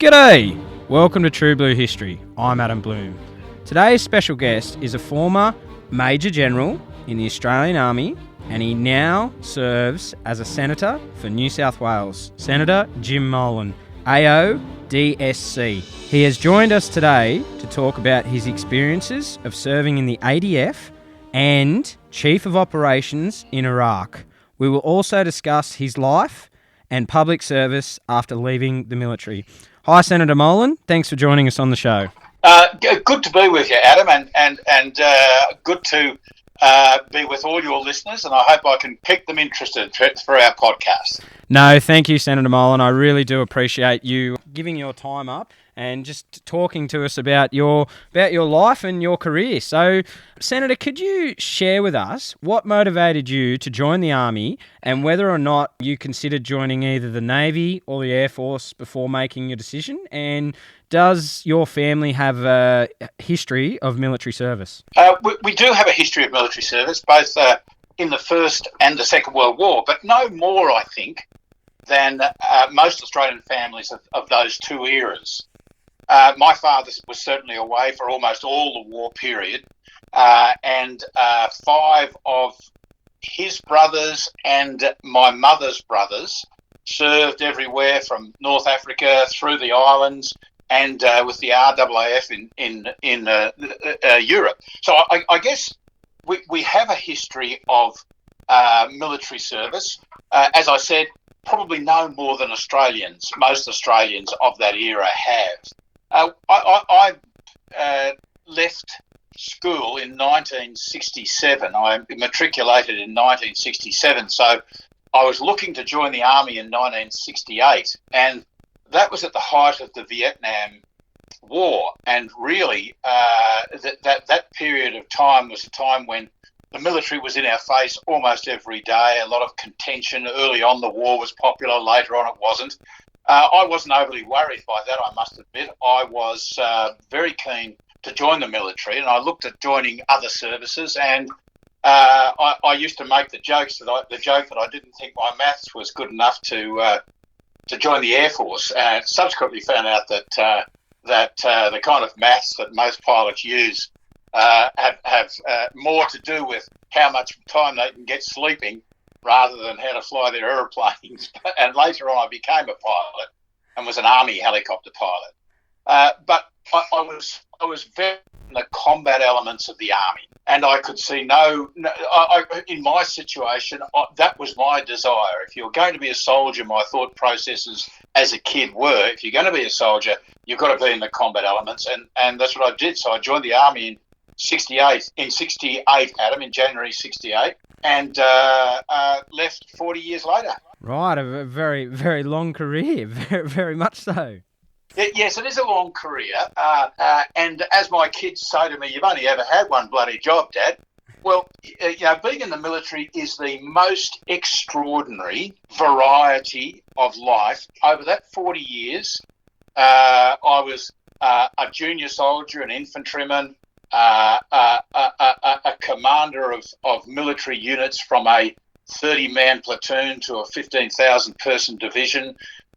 G'day! Welcome to True Blue History. I'm Adam Blum. Today's special guest is a former Major General in the Australian Army, and he now serves as a Senator for New South Wales. Senator Jim Molan, AO DSC. He has joined us today to talk about his experiences of serving in the ADF and Chief of Operations in Iraq. We will also discuss his life and public service after leaving the military. Hi, Senator Molan. Thanks for joining us on the show. Good to be with you, Adam, and good to be with all your listeners, and I hope I can keep them interested for our podcast. No, thank you, Senator Molan. I really do appreciate you giving your time up and just talking to us about your life and your career. So, Senator, could you share with us what motivated you to join the Army and whether or not you considered joining either the Navy or the Air Force before making your decision? And does your family have a history of military service? We do have a history of military service, both in the First and the Second World War, but no more, I think, than most Australian families of those two eras. My father was certainly away for almost all the war period, and five of his brothers and my mother's brothers served everywhere from North Africa through the islands and with the RAAF in Europe. So I guess we have a history of military service. As I said, probably no more than most Australians of that era have. I left school in 1967. I matriculated in 1967, so I was looking to join the Army in 1968, and that was at the height of the Vietnam War, and really that period of time was a time when the military was in our face almost every day, a lot of contention. Early on the war was popular, later on it wasn't. I wasn't overly worried by that, I must admit. I was very keen to join the military, and I looked at joining other services, and I used to make the joke that I didn't think my maths was good enough to join the Air Force, and subsequently found out that the kind of maths that most pilots use have more to do with how much time they can get sleeping rather than how to fly their aeroplanes. And later on I became a pilot and was an Army helicopter pilot. But I was very in the combat elements of the Army, and I could see in my situation, that was my desire. If you're going to be a soldier, my thought processes as a kid were, if you're going to be a soldier, you've got to be in the combat elements, and that's what I did. So I joined the Army in 68, Adam, in January 68, and left 40 years later. Right, a very, very long career, very, very much so. Yes, it is a long career, and as my kids say to me, you've only ever had one bloody job, Dad. Well, being in the military is the most extraordinary variety of life. Over that 40 years, I was a junior soldier, an infantryman, a commander of military units from a 30-man platoon to a 15,000-person division.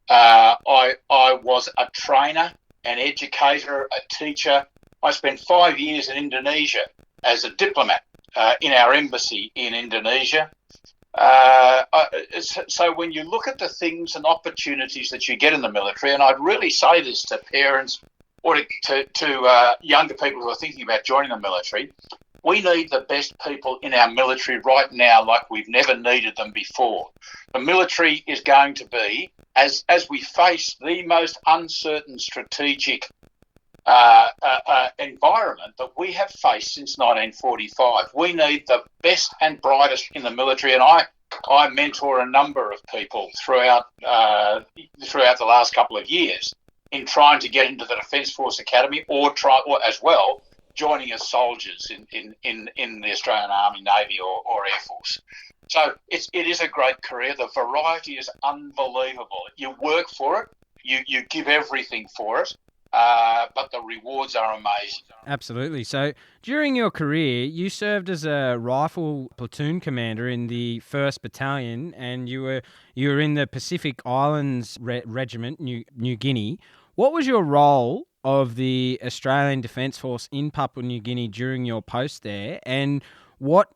I was a trainer, an educator, a teacher. I spent 5 years in Indonesia as a diplomat in our embassy in Indonesia. So when you look at the things and opportunities that you get in the military, and I'd really say this to parents or to younger people who are thinking about joining the military, we need the best people in our military right now like we've never needed them before. The military is going to be, as we face the most uncertain strategic environment that we have faced since 1945. We need the best and brightest in the military, and I mentor a number of people throughout the last couple of years in trying to get into the Defence Force Academy or as well joining as soldiers in the Australian Army, Navy or Air Force. So it is a great career. The variety is unbelievable. You work for it, you give everything for it, but the rewards are amazing. Absolutely. So during your career, you served as a rifle platoon commander in the 1st Battalion, and you were in the Pacific Islands Regiment, New Guinea. What was your role of the Australian Defence Force in Papua New Guinea during your post there, and what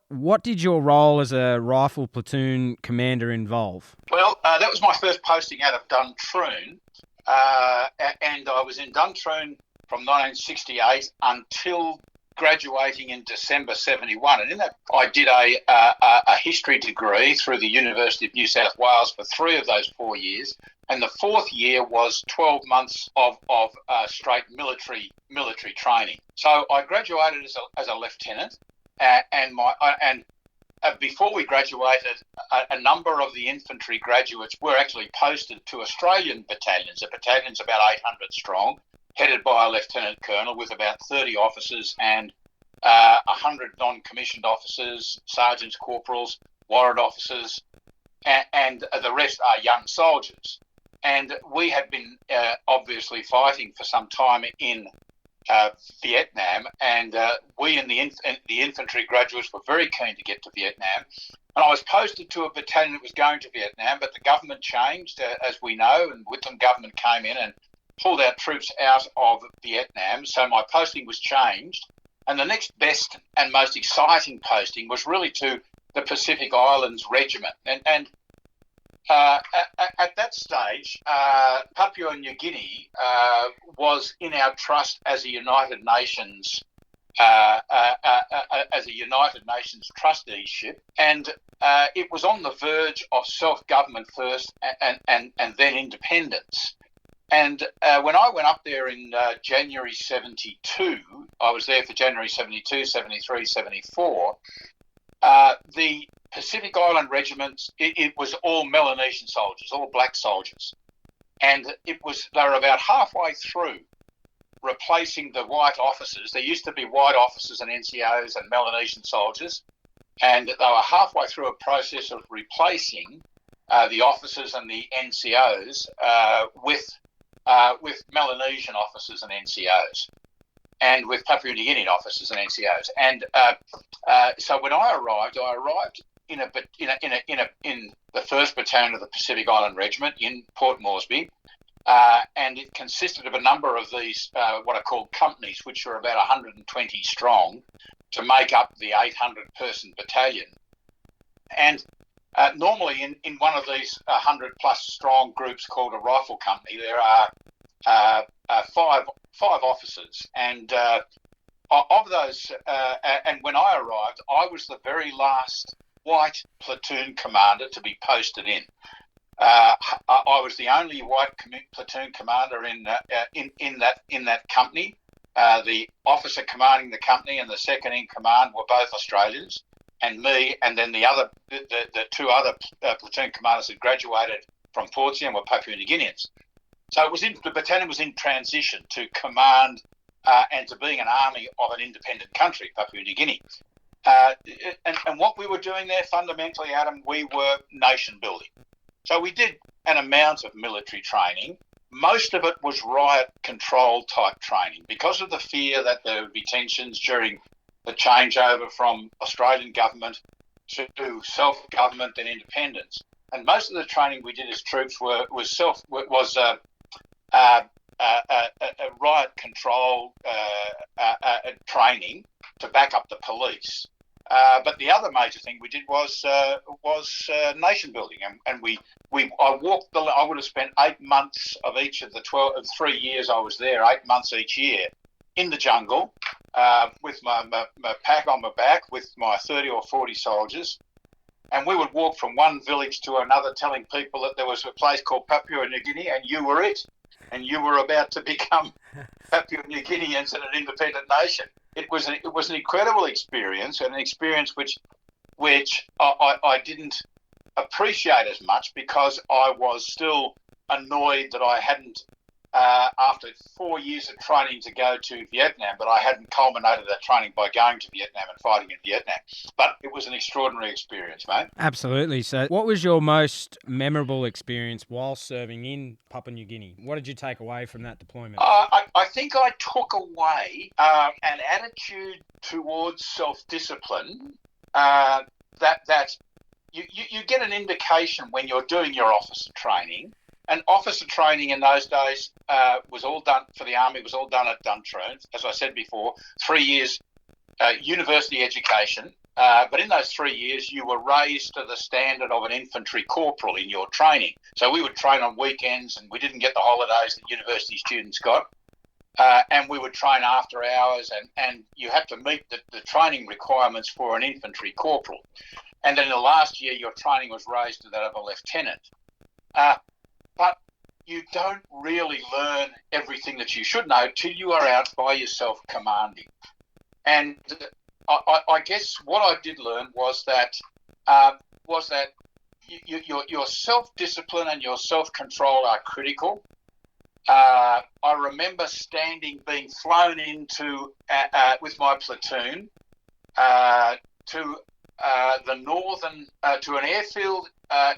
did your role as a rifle platoon commander involve? Well, that was my first posting out of Duntroon, and I was in Duntroon from 1968 until graduating in December 71. And in that, I did a history degree through the University of New South Wales for 3 of those 4 years. And the 4th year was 12 months of straight military training. So I graduated as a lieutenant, and before we graduated, a number of the infantry graduates were actually posted to Australian battalions. The battalion's about 800 strong, headed by a lieutenant colonel with about 30 officers and 100 non-commissioned officers, sergeants, corporals, warrant officers, and the rest are young soldiers. And we had been obviously fighting for some time in Vietnam, and we and the infantry graduates were very keen to get to Vietnam. And I was posted to a battalion that was going to Vietnam, but the government changed, as we know, and Whitlam government came in and pulled our troops out of Vietnam. So my posting was changed, and the next best and most exciting posting was really to the Pacific Islands Regiment. And at that stage, Papua New Guinea was in our trust as a United Nations trusteeship, and it was on the verge of self-government first and then independence. And when I went up there in January 72, I was there for January 72, 73, 74, the Pacific Island Regiment, it was all Melanesian soldiers, all black soldiers. And they were about halfway through replacing the white officers. There used to be white officers and NCOs and Melanesian soldiers, and they were halfway through a process of replacing the officers and the NCOs with Melanesian officers and NCOs, and with Papua New Guinean officers and NCOs. And so when I arrived in the 1st Battalion of the Pacific Island Regiment in Port Moresby, and it consisted of a number of these what are called companies, which were about 120 strong, to make up the 800-person battalion. And normally in one of these 100-plus strong groups called a rifle company, there are five officers, and of those, and when I arrived, I was the very last white platoon commander to be posted in. I was the only white platoon commander in that company. The officer commanding the company and the second in command were both Australians, and me, and then the 2 other platoon commanders had graduated from Portsea and were Papua New Guineans. So the battalion was in transition to command and to being an army of an independent country, Papua New Guinea. And what we were doing there, fundamentally, Adam, we were nation building. So we did an amount of military training. Most of it was riot control type training because of the fear that there would be tensions during the changeover from Australian government to self-government and independence. And most of the training we did as troops was riot control training to back up the police. But the other major thing we did was nation building, and I would have spent 8 months of each of the 3 years I was there, 8 months each year in the jungle, with my pack on my back, with my 30 or 40 soldiers, and we would walk from one village to another, telling people that there was a place called Papua New Guinea, and you were it, and you were about to become Papua New Guineans and an independent nation. It was an incredible experience, and an experience which I didn't appreciate as much because I was still annoyed that I hadn't, after 4 years of training, to go to Vietnam, but I hadn't culminated that training by going to Vietnam and fighting in Vietnam. But it was an extraordinary experience, mate. Absolutely. So what was your most memorable experience while serving in Papua New Guinea? What did you take away from that deployment? I think I took away an attitude towards self-discipline that you get an indication when you're doing your officer training And officer training in those days was all done for the Army, was all done at Duntroon. As I said before, 3 years university education. But in those 3 years, you were raised to the standard of an infantry corporal in your training. So we would train on weekends, and we didn't get the holidays that university students got. And we would train after hours, and you had to meet the training requirements for an infantry corporal. And then in the last year, your training was raised to that of a lieutenant. But you don't really learn everything that you should know till you are out by yourself commanding. And I guess what I did learn was that your self-discipline and your self-control are critical. I remember being flown into with my platoon to an airfield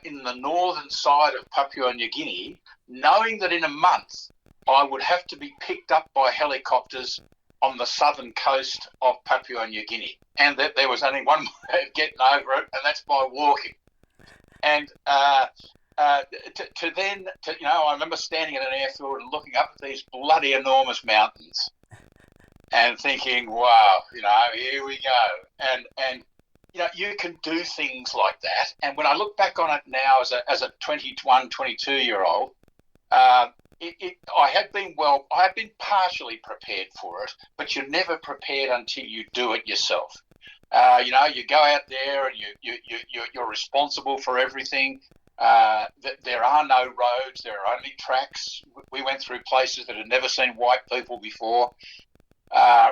in the northern side of Papua New Guinea, knowing that in a month I would have to be picked up by helicopters on the southern coast of Papua New Guinea, and that there was only one way of getting over it, and that's by walking. And I remember standing at an airfield and looking up at these bloody enormous mountains, and thinking, "Wow, here we go." And you can do things like that. And when I look back on it now as a 21, 22-year-old, I had been partially prepared for it, but you're never prepared until you do it yourself. You go out there and you're responsible for everything. There are no roads, there are only tracks. We went through places that had never seen white people before.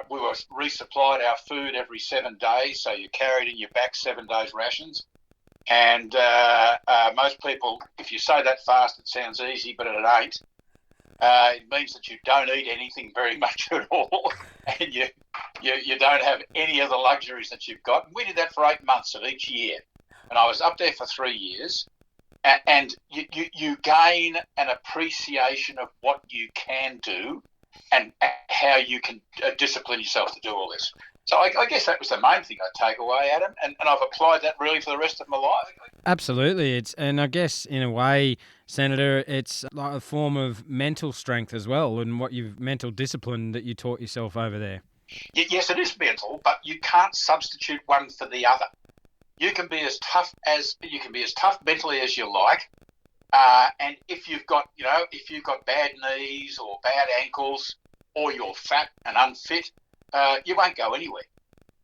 We were resupplied our food every 7 days, so you carried in your back 7 days rations. And most people, if you say that fast, it sounds easy, but it ain't. It means that you don't eat anything very much at all, and you don't have any of the luxuries that you've got. We did that for 8 months of each year, and I was up there for 3 years, and you gain an appreciation of what you can do and how you can discipline yourself to do all this. So I guess that was the main thing I take away, Adam, and I've applied that really for the rest of my life. Absolutely. And I guess in a way, Senator, it's like a form of mental strength as well, and mental discipline that you taught yourself over there. Yes, it is mental, but you can't substitute one for the other. You can be as tough mentally as you like, and if you've got bad knees or bad ankles, or you're fat and unfit, you won't go anywhere.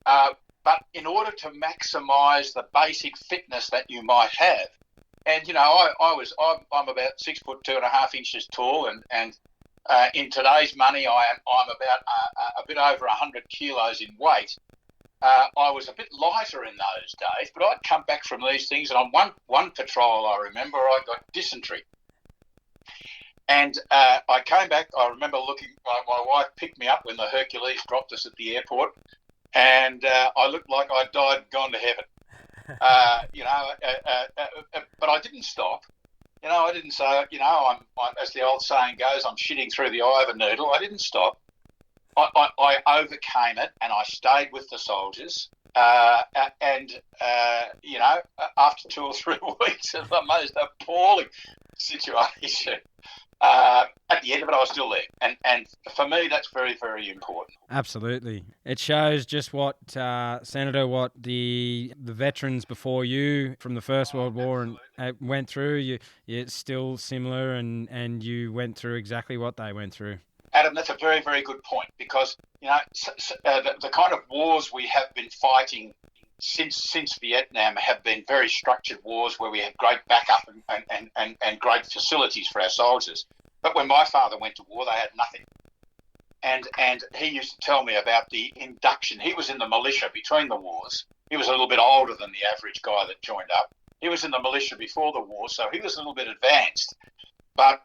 But in order to maximise the basic fitness that you might have, and I'm about 6 foot 2.5 inches tall, and in today's money I'm about a bit over 100 kilos in weight. I was a bit lighter in those days, but I'd come back from these things, and on one patrol I remember I got dysentery. And I came back. I remember my wife picked me up when the Hercules dropped us at the airport, and I looked like I'd died and gone to heaven. But I didn't stop. I didn't say, I'm as the old saying goes, I'm shitting through the eye of a needle. I didn't stop. I overcame it, and I stayed with the soldiers. After 2 or 3 weeks of the most appalling situation, at the end of it, I was still there. And for me, that's very, very important. Absolutely. It shows just what, Senator, what the veterans before you from the First World War went through. It's still similar, and you went through exactly what they went through. Adam, that's a very, very good point, because, the kind of wars we have been fighting since Vietnam have been very structured wars where we had great backup and great facilities for our soldiers. But when my father went to war, they had nothing. And he used to tell me about the induction. He was in the militia between the wars. He was a little bit older than the average guy that joined up. He was in the militia before the war, so he was a little bit advanced. But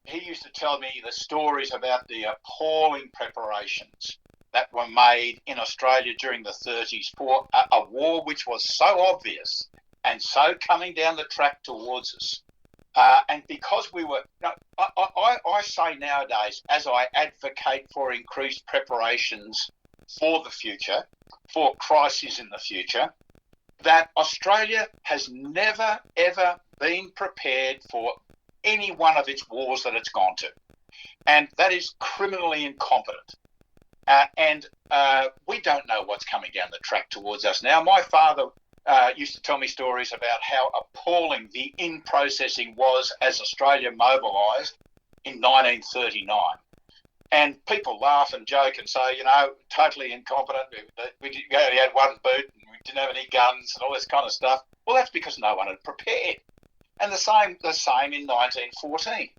he used to tell me the stories about the appalling preparations that were made in Australia during the 30s for a war which was so obvious and so coming down the track towards us. And because we were, I say nowadays, as I advocate for increased preparations for the future, for crises in the future, that Australia has never, ever been prepared for any one of its wars that it's gone to. And that is criminally incompetent. And we don't know what's coming down the track towards us now. My father used to tell me stories about how appalling the in-processing was as Australia mobilised in 1939. And people laugh and joke and say, totally incompetent. We only had one boot and we didn't have any guns and all this kind of stuff. Well, that's because no one had prepared. And the same in 1914.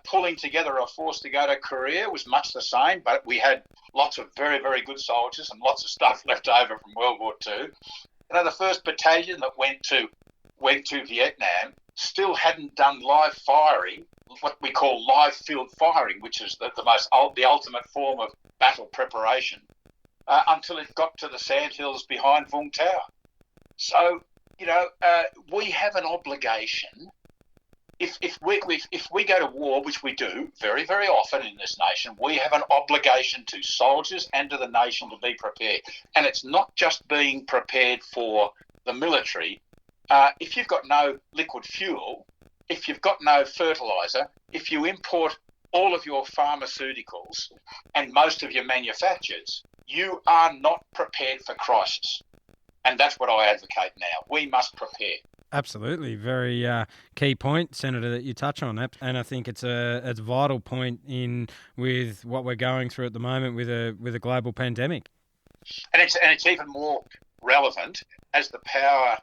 Pulling together a force to go to Korea was much the same, but we had lots of very, very good soldiers and lots of stuff left over from World War II. The first battalion that went to Vietnam still hadn't done live firing, what we call live field firing, which is the ultimate form of battle preparation, until it got to the sandhills behind Vung Tau. So, we have an obligation. If we go to war, which we do very, very often in this nation, we have an obligation to soldiers and to the nation to be prepared. And it's not just being prepared for the military. If you've got no liquid fuel, if you've got no fertiliser, if you import all of your pharmaceuticals and most of your manufacturers, you are not prepared for crisis. And that's what I advocate now. We must prepare. Absolutely. Very key point, Senator, that you touch on that. And I think it's a vital point with what we're going through at the moment with a global pandemic. And it's even more relevant as the power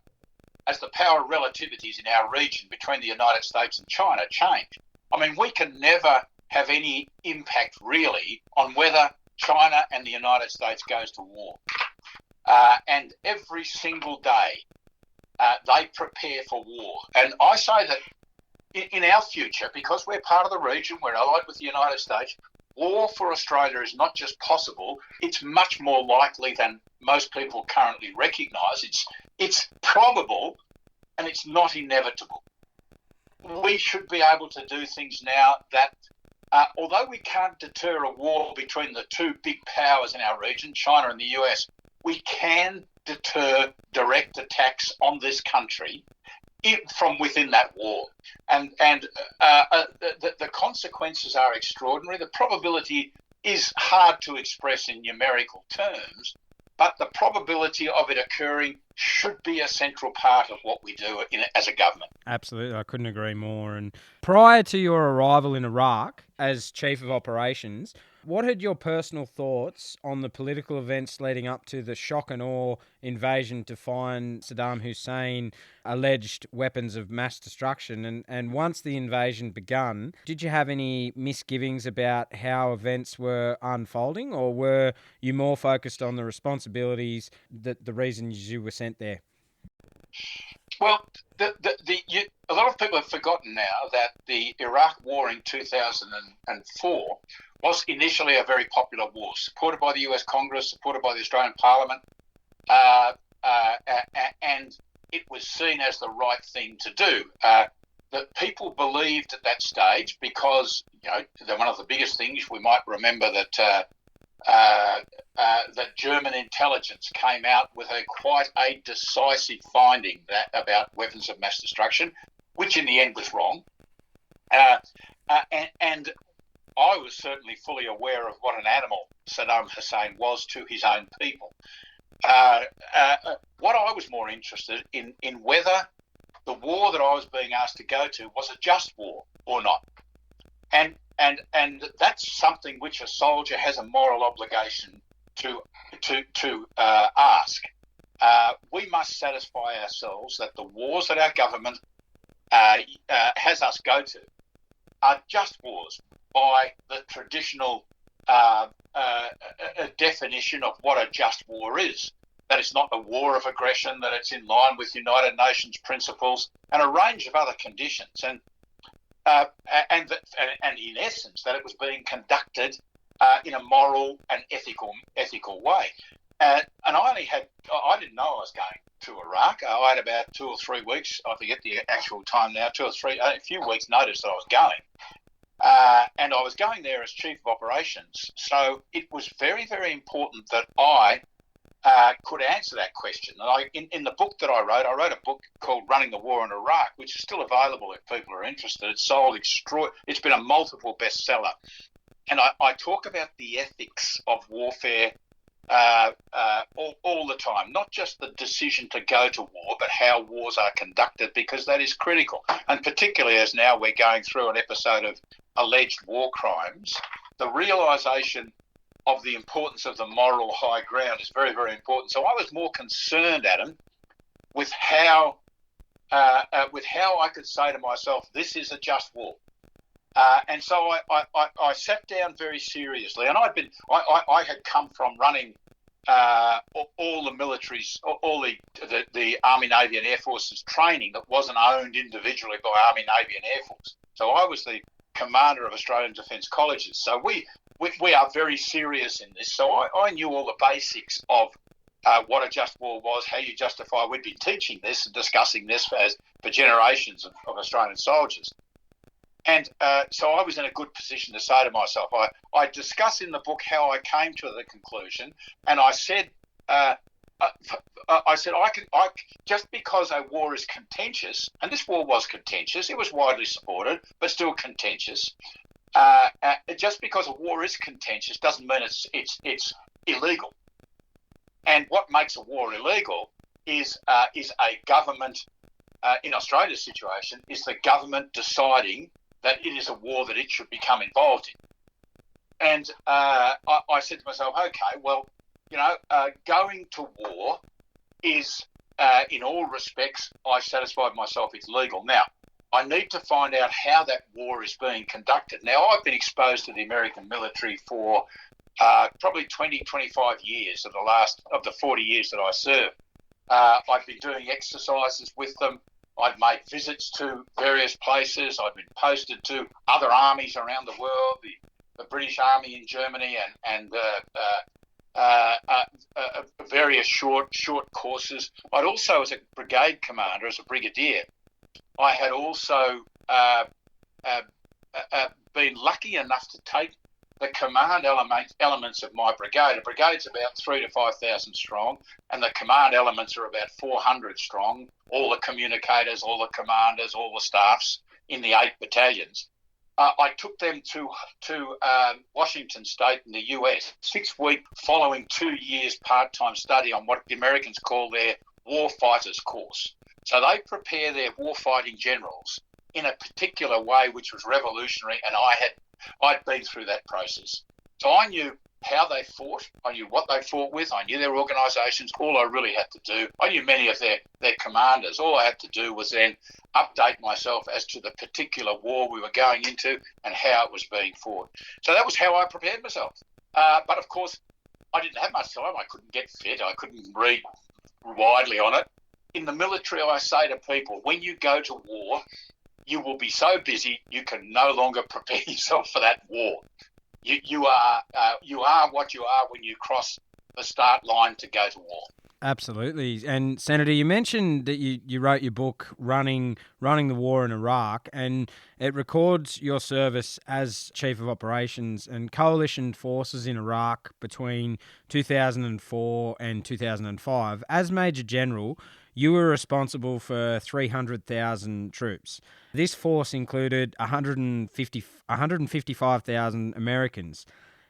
relativities in our region between the United States and China change. I mean, we can never have any impact really on whether China and the United States goes to war. And every single day, they prepare for war. And I say that in our future, because we're part of the region, we're allied with the United States, war for Australia is not just possible, it's much more likely than most people currently recognise. It's probable and it's not inevitable. We should be able to do things now that, although we can't deter a war between the two big powers in our region, China and the US, we can deter direct attacks on this country from within that war. And the consequences are extraordinary. The probability is hard to express in numerical terms, but the probability of it occurring should be a central part of what we do as a government. Absolutely. I couldn't agree more. And prior to your arrival in Iraq as Chief of Operations, what had your personal thoughts on the political events leading up to the shock and awe invasion to find Saddam Hussein alleged weapons of mass destruction? And once the invasion begun, did you have any misgivings about how events were unfolding, or were you more focused on the responsibilities, the reasons you were sent there? Well, a lot of people have forgotten now that the Iraq War in 2004 was initially a very popular war, supported by the US Congress, supported by the Australian Parliament, and it was seen as the right thing to do. That people believed at that stage, because one of the biggest things we might remember that German intelligence came out with quite a decisive finding about weapons of mass destruction, which in the end was wrong. And I was certainly fully aware of what an animal Saddam Hussein was to his own people. What I was more interested in whether the war that I was being asked to go to was a just war or not. And that's something which a soldier has a moral obligation to ask. We must satisfy ourselves that the wars that our government has us go to are just wars by the traditional definition of what a just war is. That it's not a war of aggression, that it's in line with United Nations principles and a range of other conditions. And in essence, that it was being conducted in a moral and ethical way. And I didn't know I was going to Iraq. I had about 2 or 3 weeks, I forget the actual time now, a few weeks notice that I was going. And I was going there as Chief of Operations. So it was very, very important that I could answer that question. And in the book that I wrote a book called Running the War in Iraq, which is still available if people are interested. It's sold it's been a multiple bestseller. And I talk about the ethics of warfare all the time, not just the decision to go to war, but how wars are conducted, because that is critical. And particularly as now we're going through an episode of alleged war crimes, the realisation of the importance of the moral high ground is very, very important. So I was more concerned, Adam, with how I could say to myself, this is a just war. And so I sat down very seriously, and I had come from running all the militaries, all the Army, Navy, and Air Force's training that wasn't owned individually by Army, Navy, and Air Force. So I was the commander of Australian Defence Colleges. So we are very serious in this. So I knew all the basics of what a just war was, how you justify. We'd been teaching this and discussing this for generations of Australian soldiers. And so I was in a good position to say to myself, I discuss in the book how I came to the conclusion, and I said, just because a war is contentious, and this war was contentious, it was widely supported, but still contentious. Just because a war is contentious doesn't mean it's illegal. And what makes a war illegal is a government, in Australia's situation, is the government deciding that it is a war that it should become involved in. And I said to myself, okay, well, going to war is, in all respects, I satisfied myself it's legal. Now, I need to find out how that war is being conducted. Now, I've been exposed to the American military for probably 20, 25 years of the 40 years that I served. I've been doing exercises with them. I've made visits to various places. I've been posted to other armies around the world, the British Army in Germany, and various short courses. I'd also, as a brigade commander, as a brigadier, I had also been lucky enough to take the command elements of my brigade. A brigade's about 3,000 to 5,000 strong, and the command elements are about 400 strong. All the communicators, all the commanders, all the staffs in the 8 battalions. I took them to Washington State in the US, 6 weeks following 2 years part-time study on what the Americans call their war fighters course. So they prepare their war fighting generals in a particular way which was revolutionary, and I'd been through that process. So I knew how they fought, I knew what they fought with, I knew their organisations. All I really had to do, I knew many of their commanders. All I had to do was then update myself as to the particular war we were going into and how it was being fought. So that was how I prepared myself. But of course, I didn't have much time. I couldn't get fit. I couldn't read widely on it. In the military, I say to people, when you go to war, you will be so busy you can no longer prepare yourself for that war. You are what you are when you cross the start line to go to war. Absolutely. And Senator, you mentioned that you wrote your book, Running the War in Iraq, and it records your service as Chief of Operations and Coalition Forces in Iraq between 2004 and 2005. As Major General, you were responsible for 300,000 troops. This force included 155,000 Americans.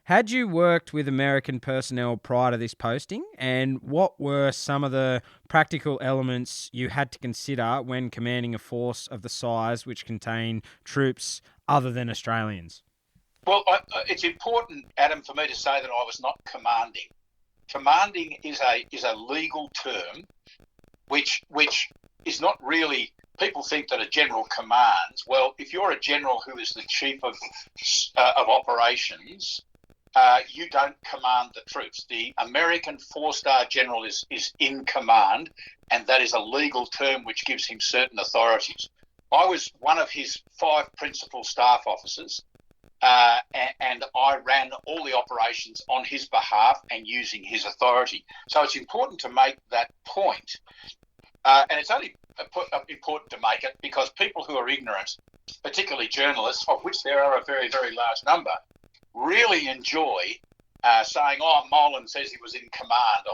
Had you worked with American personnel prior to this posting, and what were some of the practical elements you had to consider when commanding a force of the size which contained troops other than Australians? Well, it's important, Adam, for me to say that I was not commanding. Commanding is a legal term which is not really. People think that a general commands. Well, if you're a general who is the chief of operations, you don't command the troops. The American 4-star general is in command, and that is a legal term which gives him certain authorities. I was one of his 5 principal staff officers, and I ran all the operations on his behalf and using his authority. So it's important to make that point. And it's only important to make it because people who are ignorant, particularly journalists, of which there are a very, very large number, really enjoy saying, "Oh, Molan says he was in command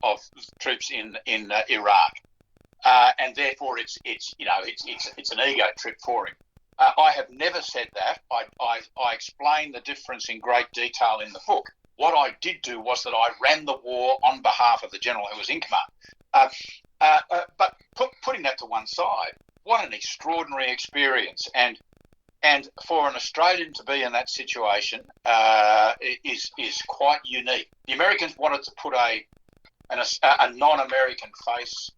of troops in Iraq, and therefore it's an ego trip for him." I have never said that. I explain the difference in great detail in the book. What I did do was that I ran the war on behalf of the general who was in command. But putting that to one side, what an extraordinary experience, and for an Australian to be in that situation is quite unique. The Americans wanted to put a non-American face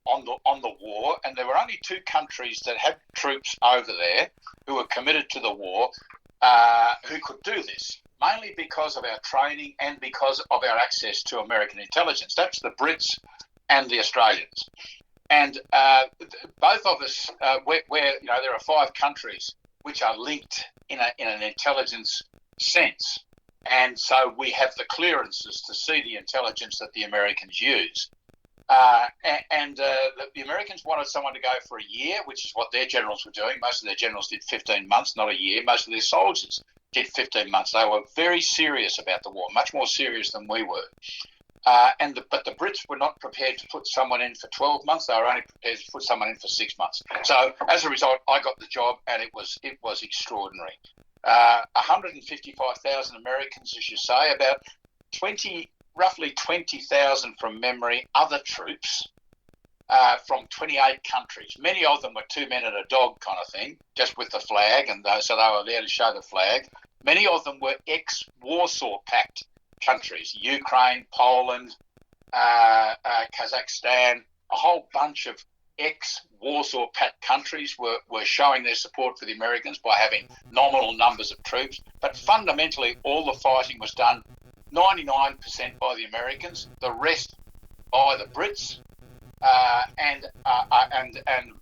on the war, and there were only two countries that had troops over there who were committed to the war who could do this, mainly because of our training and because of our access to American intelligence. That's the Brits and the Australians. And both of us, where there are 5 countries which are linked in an intelligence sense, and so we have the clearances to see the intelligence that the Americans use. The Americans wanted someone to go for a year, which is what their generals were doing. Most of their generals did 15 months, not a year. Most of their soldiers did 15 months. They were very serious about the war, much more serious than we were. But the Brits were not prepared to put someone in for 12 months. They were only prepared to put someone in for 6 months. So as a result, I got the job, and it was extraordinary. 155,000 Americans, as you say, about roughly 20,000 from memory, other troops from 28 countries. Many of them were 2 men and a dog kind of thing, just with the flag, and so they were there to show the flag. Many of them were ex-Warsaw Pact countries: Ukraine, Poland, Kazakhstan. A whole bunch of ex-Warsaw Pact countries were showing their support for the Americans by having nominal numbers of troops. But fundamentally, all the fighting was done 99% by the Americans, the rest by the Brits, and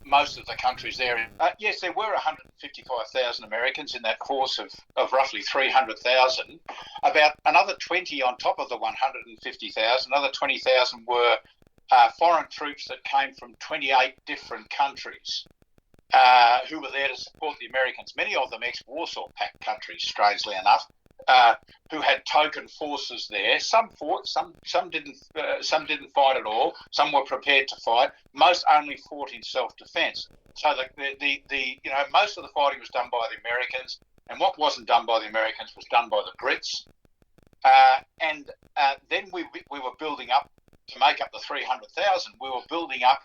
most of the countries there. Yes, there were 155,000 Americans in that force of roughly 300,000. About another 20 on top of the 150,000, another 20,000 were foreign troops that came from 28 different countries who were there to support the Americans, many of them ex-Warsaw Pact countries, strangely enough, who had token forces there. Some fought, some didn't fight at all. Some were prepared to fight. Most only fought in self-defense. So most of the fighting was done by the Americans, and what wasn't done by the Americans was done by the Brits. Then we were building up to make up the 300,000. We were building up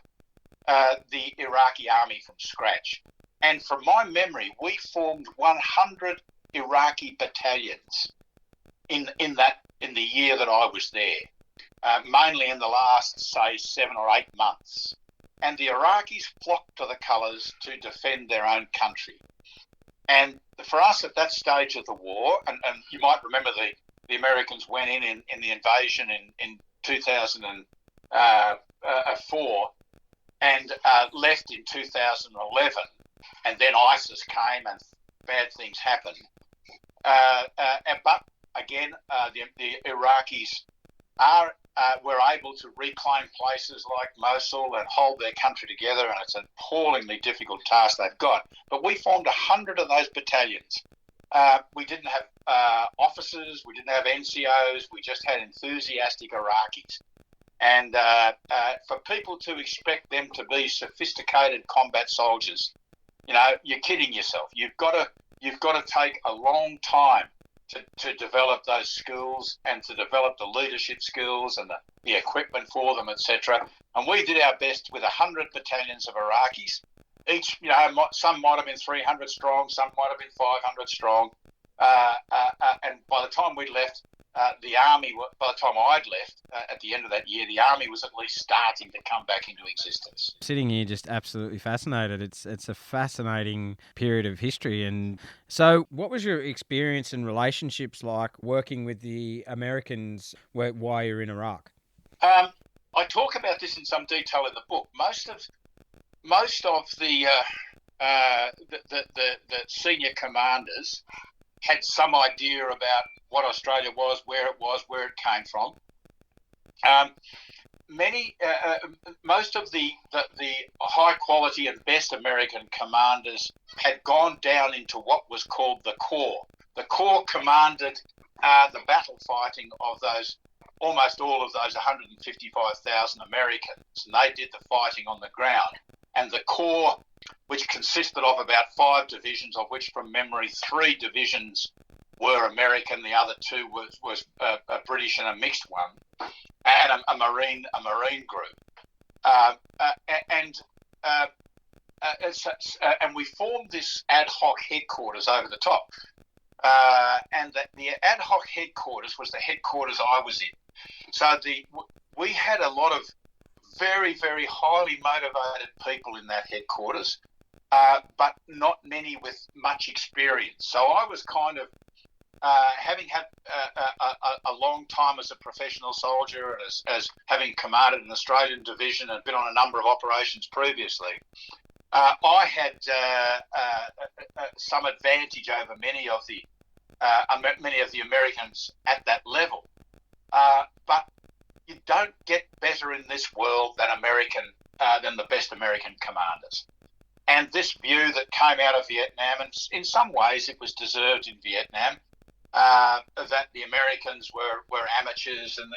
the Iraqi army from scratch, and from my memory, we formed 100 Iraqi battalions in the year that I was there, mainly in the last, say, 7 or 8 months. And the Iraqis flocked to the colours to defend their own country. And for us at that stage of the war, and you might remember the Americans went in the invasion in 2004 and left in 2011, and then ISIS came and bad things happened. But again, the Iraqis were able to reclaim places like Mosul and hold their country together, and it's an appallingly difficult task they've got. But we formed 100 of those battalions. We didn't have officers, we didn't have NCOs, we just had enthusiastic Iraqis. And for people to expect them to be sophisticated combat soldiers, you're kidding yourself. You've got to take a long time to develop those skills and to develop the leadership skills and the equipment for them, etc. And we did our best with 100 battalions of Iraqis. Each, some might have been 300 strong, some might have been 500 strong. And by the time we left, the army, by the time I'd left at the end of that year, the army was at least starting to come back into existence. Sitting here just absolutely fascinated. It's a fascinating period of history. And so what was your experience and relationships like working with the Americans while you're in Iraq? I talk about this in some detail in the book. Most of the senior commanders had some idea about what Australia was, where it came from. Most of the high quality and best American commanders had gone down into what was called the Corps. The Corps commanded the battle fighting of almost all of those 155,000 Americans, and they did the fighting on the ground. And the Corps, which consisted of about 5 divisions, of which from memory 3 divisions were American, the other 2 was a British and a mixed one, and a Marine group. And we formed this ad hoc headquarters over the top. And the ad hoc headquarters was the headquarters I was in. So we had a lot of very, very highly motivated people in that headquarters, but not many with much experience. So I was kind of, having had a long time as a professional soldier and as having commanded an Australian division and been on a number of operations previously, I had some advantage over many of the Americans at that level. But you don't get better in this world than the best American commanders. And this view that came out of Vietnam, and in some ways it was deserved in Vietnam, that the Americans were amateurs and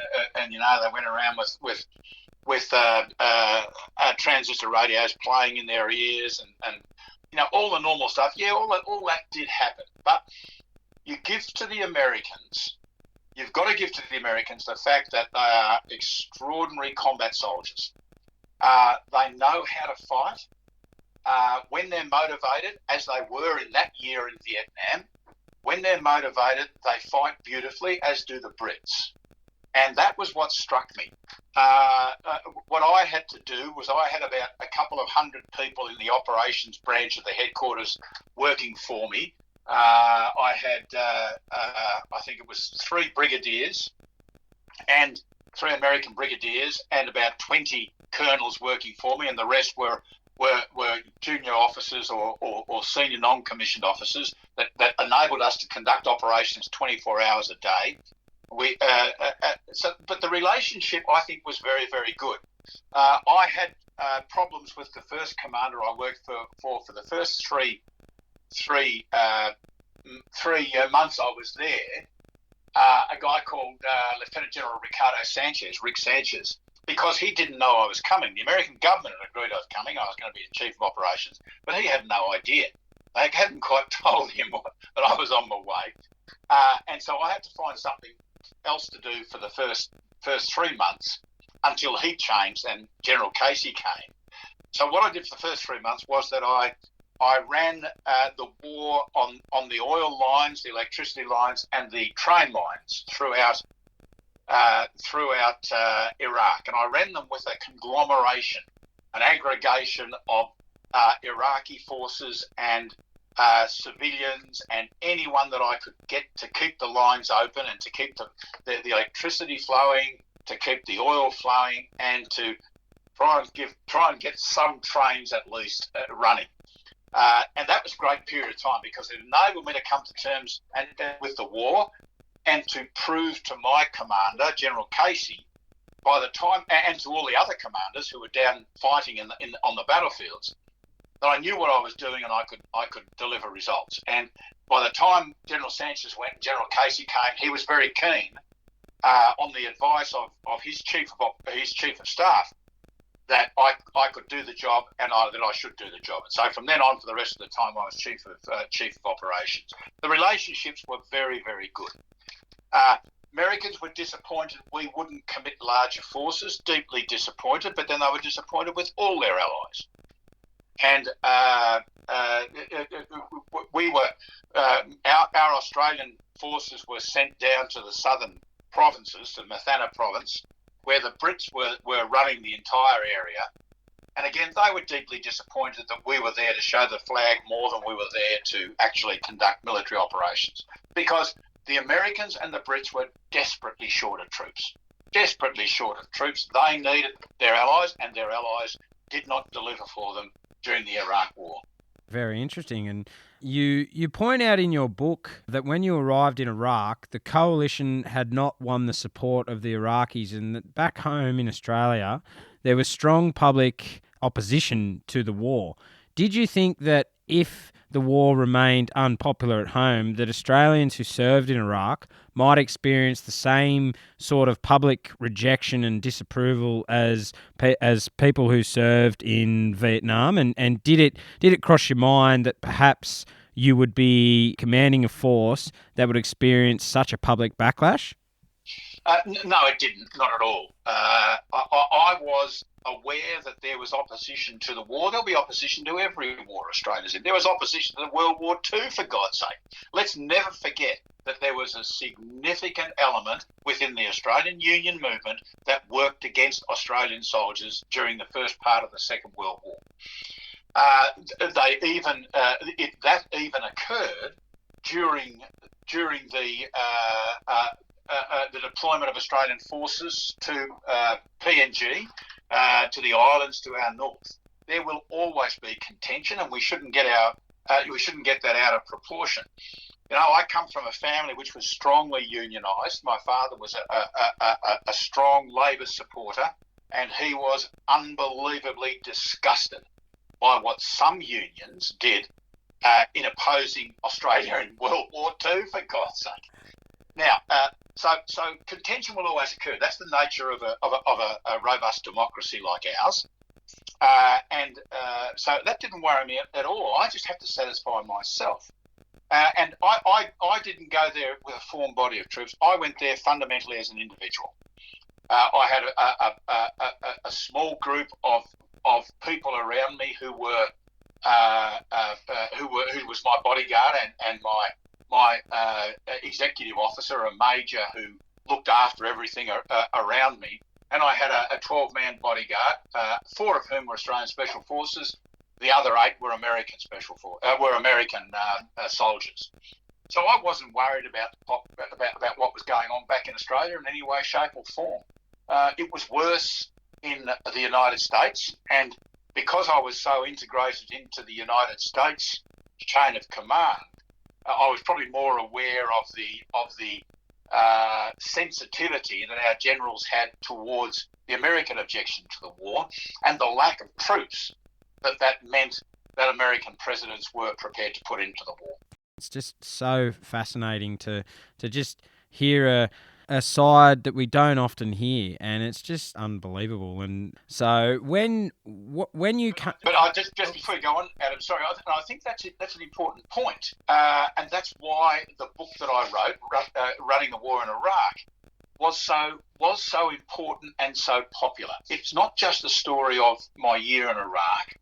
they went around with transistor radios playing in their ears and all the normal stuff. Yeah, all that did happen. But you've got to give to the Americans the fact that they are extraordinary combat soldiers. They know how to fight. When they're motivated, as they were in that year in Vietnam, when they're motivated, they fight beautifully, as do the Brits. And that was what struck me. What I had to do was I had about a couple of hundred people in the operations branch of the headquarters working for me. I had, I think it was 3 brigadiers and 3 American brigadiers and about 20 colonels working for me, and the rest were junior officers or senior non-commissioned officers that enabled us to conduct operations 24 hours a day. But the relationship, I think, was very, very good. I had problems with the first commander I worked for the first three months I was there. A guy called Lieutenant General Rick Sanchez, because he didn't know I was coming. The American government had agreed I was coming. I was going to be the chief of operations, but he had no idea. They hadn't quite told him that I was on my way. And so I had to find something else to do for the first 3 months until he changed and General Casey came. So what I did for the first 3 months was that I ran the war on the oil lines, the electricity lines, and the train lines throughout Iraq, and I ran them with a conglomeration, an aggregation of Iraqi forces and civilians and anyone that I could get to keep the lines open and to keep the electricity flowing, to keep the oil flowing, and to try and get some trains at least running. And that was a great period of time because it enabled me to come to terms with the war and to prove to my commander, General Casey, by the time, and to all the other commanders who were down fighting on the battlefields, that I knew what I was doing and I could deliver results. And by the time General Sanchez went and General Casey came, he was very keen on the advice of his chief of staff that I could do the job and that I should do the job. And so from then on, for the rest of the time, I was chief of operations. The relationships were very, very good. Americans were disappointed we wouldn't commit larger forces, deeply disappointed, but then they were disappointed with all their allies. And we were our Australian forces were sent down to the southern provinces, to Mathana province, where the Brits were running the entire area. And again, they were deeply disappointed that we were there to show the flag more than we were there to actually conduct military operations, because the Americans and the Brits were desperately short of troops. Desperately short of troops. They needed their allies, and their allies did not deliver for them during the Iraq War. Very interesting. And you point out in your book that when you arrived in Iraq, the coalition had not won the support of the Iraqis, and that back home in Australia, there was strong public opposition to the war. Did you think that if the war remained unpopular at home, that Australians who served in Iraq might experience the same sort of public rejection and disapproval as people who served in Vietnam? And did it cross your mind that perhaps you would be commanding a force that would experience such a public backlash? No, it didn't. Not at all. I was aware that there was opposition to the war. There'll be opposition to every war Australia's in. There was opposition to the World War II, for God's sake. Let's never forget that there was a significant element within the Australian Union movement that worked against Australian soldiers during the first part of the Second World War. That even occurred during the deployment of Australian forces to PNG, to the islands to our north. There will always be contention, and we shouldn't get that out of proportion. You know, I come from a family which was strongly unionised. My father was a strong Labor supporter, and he was unbelievably disgusted by what some unions did in opposing Australia in World War II, for God's sake. Now, so contention will always occur. That's the nature of a robust democracy like ours. So that didn't worry me at all. I just have to satisfy myself. And I didn't go there with a formed body of troops. I went there fundamentally as an individual. I had a small group of people around me who was my bodyguard and my executive officer, a major who looked after everything around me. And I had a 12-man bodyguard, 4 of whom were Australian Special Forces. The other 8 were American soldiers. So I wasn't worried about what was going on back in Australia in any way, shape or form. It was worse in the United States, and because I was so integrated into the United States chain of command, I was probably more aware of the sensitivity that our generals had towards the American objection to the war and the lack of troops that meant that American presidents were prepared to put into the war. It's just so fascinating to just hear a side that we don't often hear, and it's just unbelievable. And so when you can, but I just before you go on, Adam, sorry, I think that's an important point, and that's why the book that I wrote, Running the War in Iraq, was so important and so popular. It's not just a story of my year in Iraq.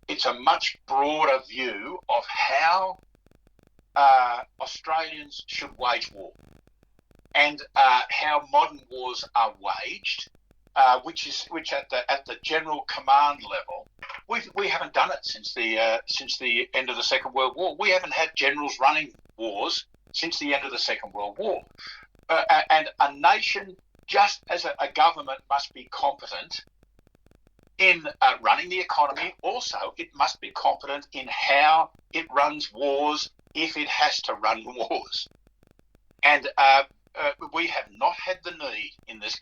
It's a much broader view of how Australians should wage war, and how modern wars are waged, which at the general command level, we haven't done it since the end of the Second World War. We haven't had generals running wars since the end of the Second World War, and a nation, just as a government, must be competent in running the economy. Also, it must be competent in how it runs wars if it has to run wars, and we have not had the need in this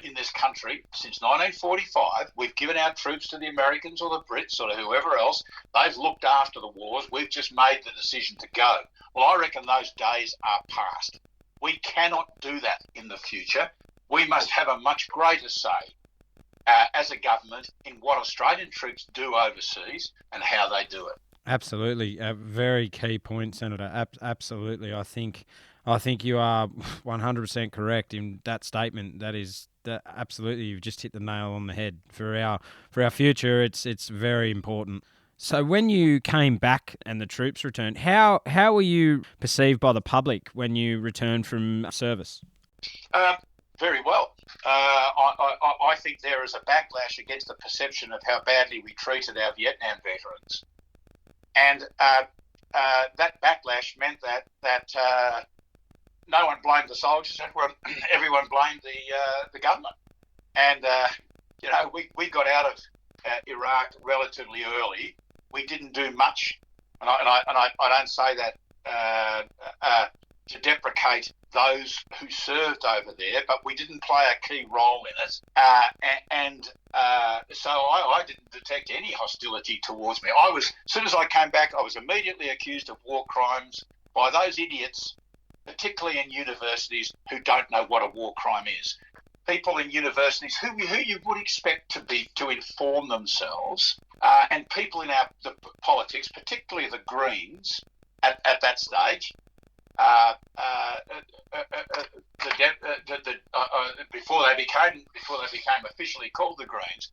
in this country since 1945. We've given our troops to the Americans or the Brits or whoever else. They've looked after the wars. We've just made the decision to go. Well, I reckon those days are past. We cannot do that in the future. We must have a much greater say as a government in what Australian troops do overseas and how they do it. Absolutely. A very key point, Senator. Absolutely. I think you are 100% correct in that statement. Absolutely, you've just hit the nail on the head. For our future, it's very important. So when you came back and the troops returned, how were you perceived by the public when you returned from service? Very well. I think there is a backlash against the perception of how badly we treated our Vietnam veterans, and that backlash meant that no one blamed the soldiers. Everyone blamed the government, and we got out of Iraq relatively early. We didn't do much, and I don't say that to deprecate those who served over there, but we didn't play a key role in it. So I didn't detect any hostility towards me. As soon as I came back, I was immediately accused of war crimes by those idiots, particularly in universities, who don't know what a war crime is. People in universities who you would expect to inform themselves, and people in the politics, particularly the Greens at that stage, before they became officially called the Greens,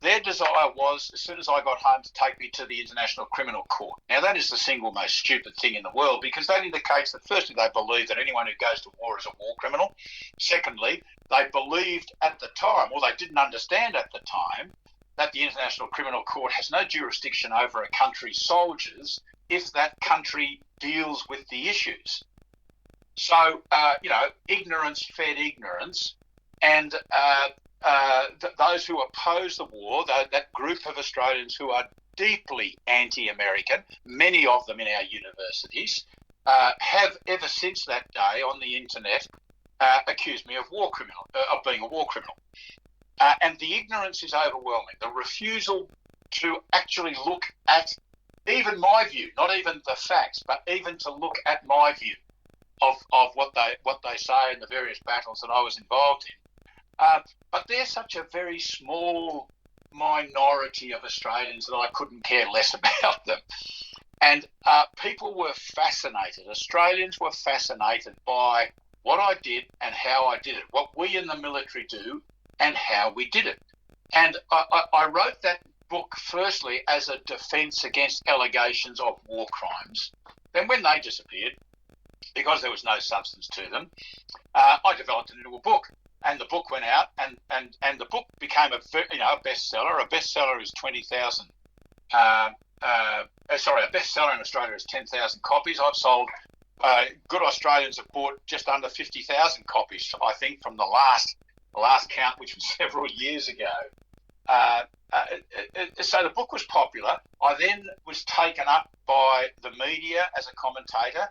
their desire was, as soon as I got home, to take me to the International Criminal Court. Now, that is the single most stupid thing in the world, because that indicates that, firstly, they believe that anyone who goes to war is a war criminal. Secondly, they believed at the time, or they didn't understand at the time, that the International Criminal Court has no jurisdiction over a country's soldiers if that country deals with the issues. So, ignorance fed ignorance, and those who oppose the war, that group of Australians who are deeply anti-American, many of them in our universities, have ever since that day on the internet accused me of being a war criminal. And the ignorance is overwhelming. The refusal to actually look at even my view, not even the facts, but even to look at my view of what they say in the various battles that I was involved in. But they're such a very small minority of Australians that I couldn't care less about them. And people were fascinated. Australians were fascinated by what I did and how I did it, what we in the military do and how we did it. And I wrote that book firstly as a defence against allegations of war crimes. Then when they disappeared, because there was no substance to them, I developed it into a book. And the book went out, and the book became a bestseller. A bestseller is 20,000. A bestseller in Australia is 10,000 copies. I've sold. Good Australians have bought just under 50,000 copies, I think, from the last count, which was several years ago. So the book was popular. I then was taken up by the media as a commentator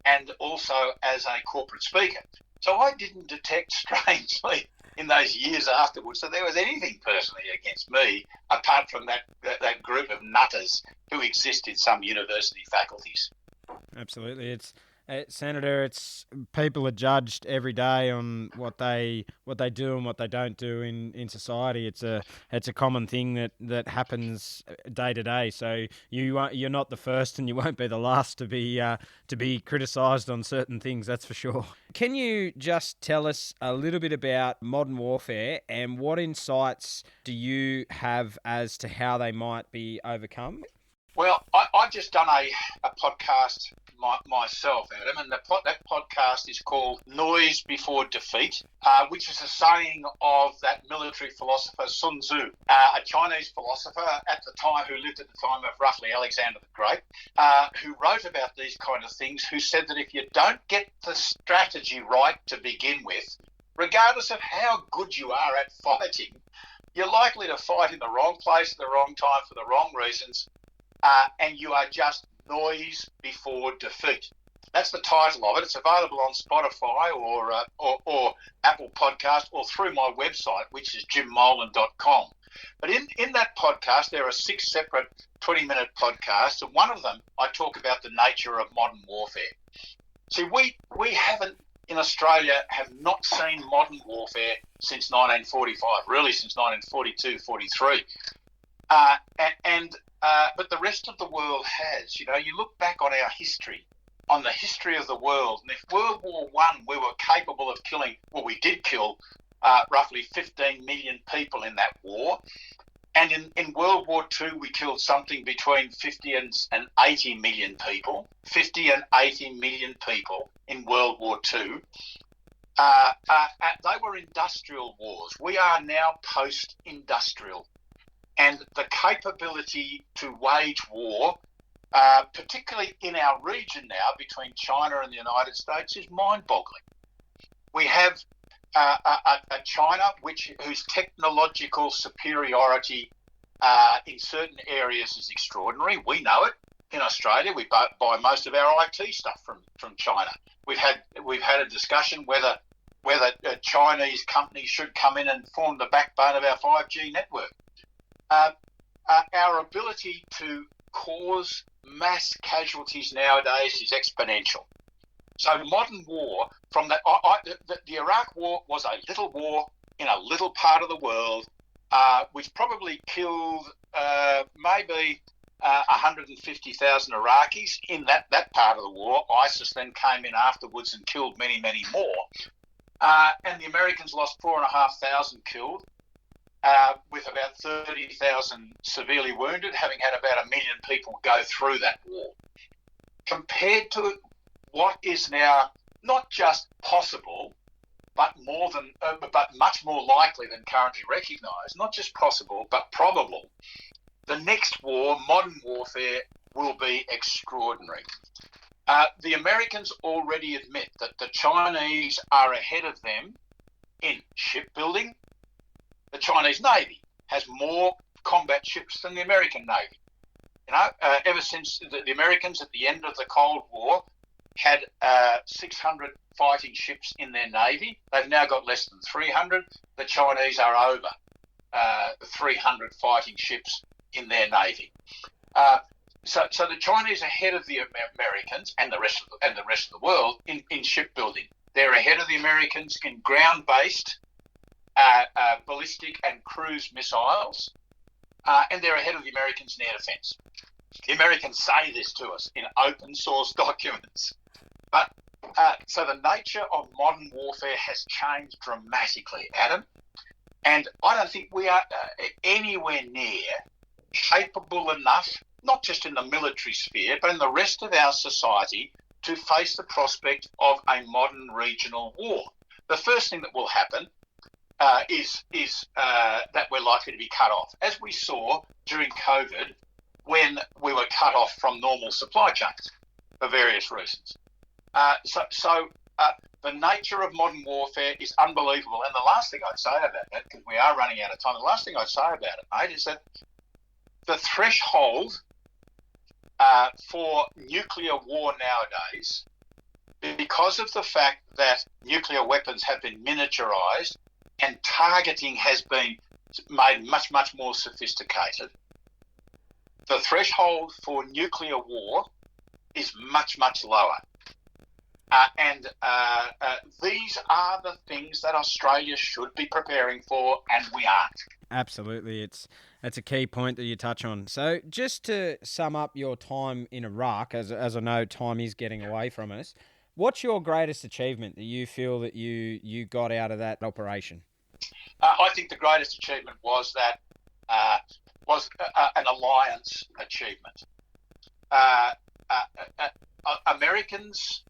and also as a corporate speaker. So I didn't detect, strangely, in those years afterwards, that there was anything personally against me, apart from that group of nutters who exist in some university faculties. Absolutely. Senator, it's people are judged every day on what they do and what they don't do in society. It's a common thing that happens day to day. So you're not the first, and you won't be the last to be criticised on certain things. That's for sure. Can you just tell us a little bit about modern warfare and what insights do you have as to how they might be overcome? Well, I've just done a podcast myself, Adam, and that podcast is called Noise Before Defeat, which is a saying of that military philosopher Sun Tzu, a Chinese philosopher at the time who lived at the time of roughly Alexander the Great, who wrote about these kind of things, who said that if you don't get the strategy right to begin with, regardless of how good you are at fighting, you're likely to fight in the wrong place at the wrong time for the wrong reasons, and you are just noise before defeat. That's the title of it. It's available on Spotify or Apple Podcast or through my website, which is jimmolan.com. But in that podcast, there are 6 separate 20-minute podcasts, and one of them I talk about the nature of modern warfare. See, we haven't in Australia have not seen modern warfare since 1945, really since 1942-43. But the rest of the world has. You look back on our history, on the history of the world, and if World War I, we were capable of killing, well, we did kill roughly 15 million people in that war. And in World War II, we killed something between 50 and 80 million people. 50 and 80 million people in World War II. They were industrial wars. We are now post-industrial. And the capability to wage war, particularly in our region now between China and the United States, is mind-boggling. We have a China whose technological superiority in certain areas is extraordinary. We know it. In Australia, we buy most of our IT stuff from China. we've had a discussion whether Chinese companies should come in and form the backbone of our 5G network. Our ability to cause mass casualties nowadays is exponential. So modern war, from that, the Iraq War was a little war in a little part of the world, which probably killed maybe 150,000 Iraqis in that part of the war. ISIS then came in afterwards and killed many, many more. And the Americans lost 4,500 killed, with about 30,000 severely wounded, having had about 1 million people go through that war. Compared to what is now not just possible, but much more likely than currently recognised, not just possible, but probable, the next war, modern warfare, will be extraordinary. The Americans already admit that the Chinese are ahead of them in shipbuilding. The Chinese Navy has more combat ships than the American Navy. Ever since the Americans at the end of the Cold War had 600 fighting ships in their Navy, they've now got less than 300. The Chinese are over 300 fighting ships in their Navy. So the Chinese are ahead of the Americans and the rest of the world in shipbuilding. They're ahead of the Americans in ground-based ballistic and cruise missiles, and they're ahead of the Americans in air defence. The Americans say this to us in open source documents. But so the nature of modern warfare has changed dramatically, Adam, and I don't think we are anywhere near capable enough, not just in the military sphere, but in the rest of our society, to face the prospect of a modern regional war. The first thing that will happen is that we're likely to be cut off, as we saw during COVID when we were cut off from normal supply chains for various reasons. So the nature of modern warfare is unbelievable. And the last thing I'd say about that, because we are running out of time, the last thing I'd say about it, mate, is that the threshold for nuclear war nowadays, because of the fact that nuclear weapons have been miniaturized and targeting has been made much, much more sophisticated, the threshold for nuclear war is much, much lower. And these are the things that Australia should be preparing for, and we aren't. Absolutely. That's a key point that you touch on. So just to sum up your time in Iraq, as I know time is getting away from us, what's your greatest achievement that you feel that you got out of that operation? I think the greatest achievement was that an alliance achievement. Americans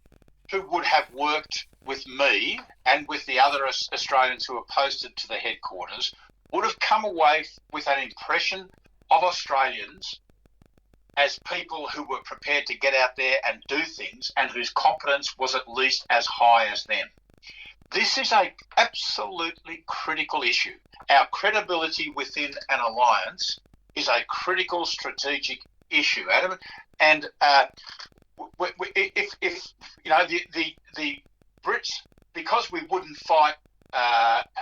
who would have worked with me and with the other Australians who were posted to the headquarters would have come away with an impression of Australians as people who were prepared to get out there and do things and whose competence was at least as high as them. This is an absolutely critical issue. Our credibility within an alliance is a critical strategic issue, Adam. And if you know the Brits, because we wouldn't fight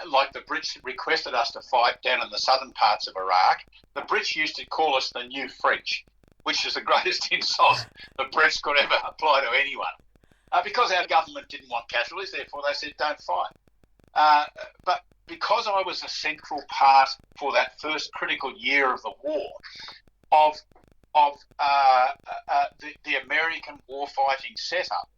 like the Brits requested us to fight down in the southern parts of Iraq, the Brits used to call us the new French, which is the greatest insult the Brits could ever apply to anyone. Because our government didn't want casualties, therefore they said don't fight. But because I was a central part for that first critical year of the war of the American warfighting setup,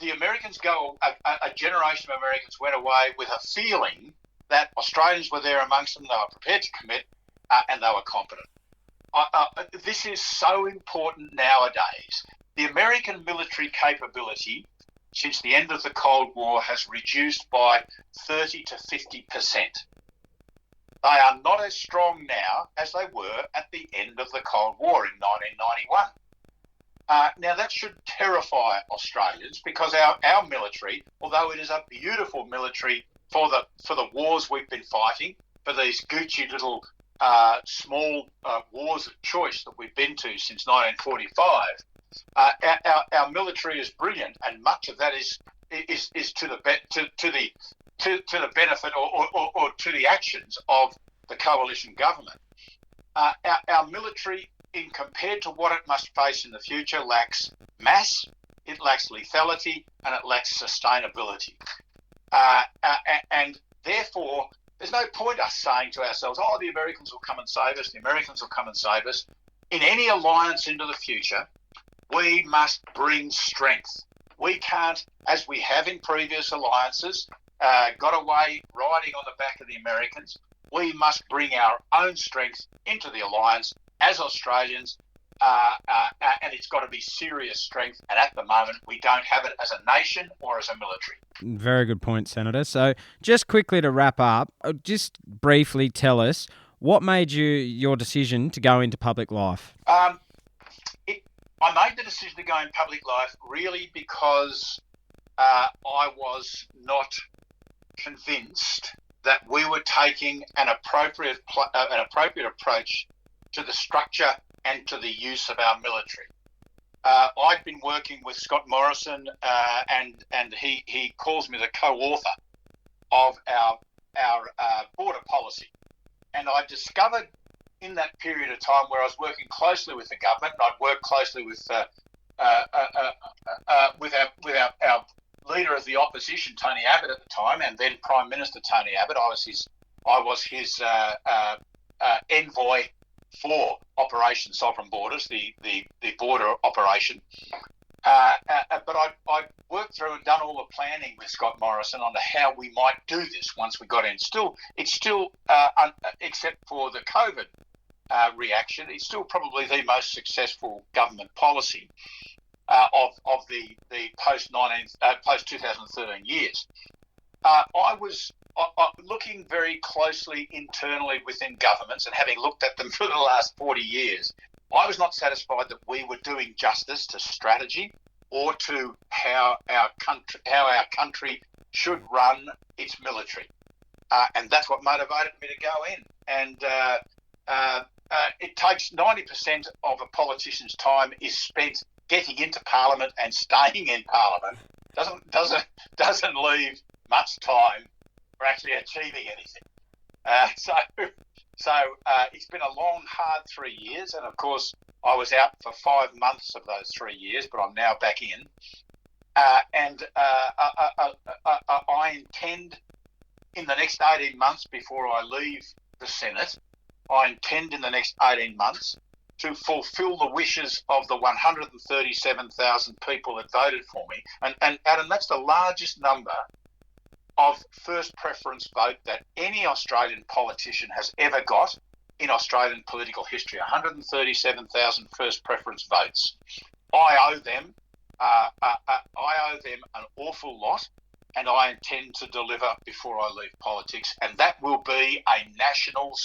the Americans a generation of Americans went away with a feeling that Australians were there amongst them, they were prepared to commit, and they were competent. This is so important nowadays. The American military capability since the end of the Cold War has reduced by 30 to 50%. They are not as strong now as they were at the end of the Cold War in 1991. Now that should terrify Australians because our military, although it is a beautiful military for the wars we've been fighting, for these Gucci little small wars of choice that we've been to since 1945, Our military is brilliant, and much of that is to the benefit or to the actions of the coalition government. Our military, in compared to what it must face in the future, lacks mass, it lacks lethality, and it lacks sustainability. And therefore, there's no point us saying to ourselves, oh, the Americans will come and save us, the Americans will come and save us. In any alliance into the future, we must bring strength. We can't, as we have in previous alliances, got away riding on the back of the Americans. We must bring our own strength into the alliance as Australians, and it's got to be serious strength. And at the moment, we don't have it as a nation or as a military. Very good point, Senator. So just quickly to wrap up, just briefly tell us, what made your decision to go into public life? I made the decision to go in public life really because I was not convinced that we were taking an appropriate approach to the structure and to the use of our military. I'd been working with Scott Morrison, and he calls me the co-author of our border policy. And I discovered in that period of time where I was working closely with the government, and I'd worked closely with our leader of the opposition, Tony Abbott, at the time, and then Prime Minister Tony Abbott. I was his envoy for Operation Sovereign Borders, the border operation. But I worked through and done all the planning with Scott Morrison on how we might do this once we got in. It's still except for the COVID reaction, it's still probably the most successful government policy of the post 2013 years. I was looking very closely internally within governments, and having looked at them for the last 40 years, I was not satisfied that we were doing justice to strategy or to how our country should run its military, and that's what motivated me to go in. And it takes 90% of a politician's time is spent getting into Parliament and staying in Parliament. Doesn't leave much time for actually achieving anything. So it's been a long, hard 3 years, and of course I was out for 5 months of those 3 years, but I'm now back in. And I intend, in the next 18 months before I leave the Senate, I intend in the next 18 months to fulfil the wishes of the 137,000 people that voted for me. And Adam, that's the largest number of first preference vote that any Australian politician has ever got in Australian political history. 137,000 first preference votes. I owe them an awful lot, and I intend to deliver before I leave politics. And that will be a national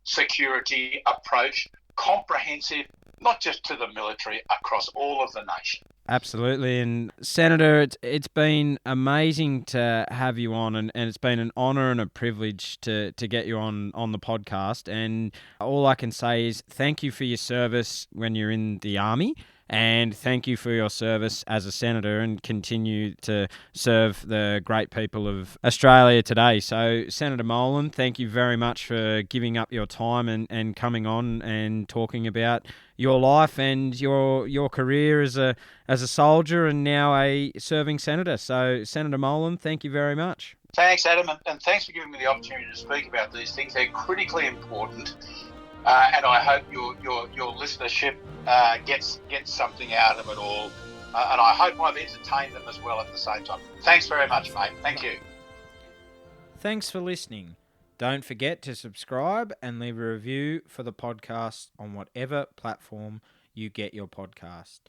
security approach, comprehensive, not just to the military, across all of the nation. Absolutely. And Senator, it's been amazing to have you on, and it's been an honour and a privilege to get you on the podcast. And all I can say is thank you for your service when you're in the Army, and thank you for your service as a senator, and continue to serve the great people of Australia today. So, Senator Molan, thank you very much for giving up your time and coming on and talking about your life and your career as a soldier and now a serving senator. So, Senator Molan, thank you very much. Thanks, Adam, and thanks for giving me the opportunity to speak about these things. They're critically important. And I hope your listenership gets something out of it all. And I hope I've entertained them as well at the same time. Thanks very much, mate. Thank you. Thanks for listening. Don't forget to subscribe and leave a review for the podcast on whatever platform you get your podcast.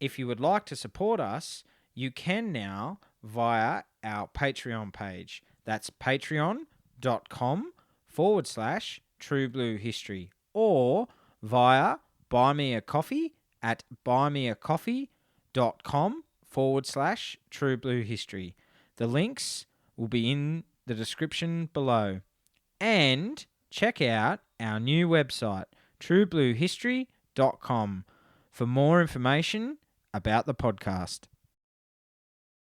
If you would like to support us, you can now via our Patreon page. That's patreon.com/True Blue History, or via Buy Me a Coffee at buymeacoffee.com/True Blue History. The links will be in the description below. And check out our new website, truebluehistory.com, for more information about the podcast.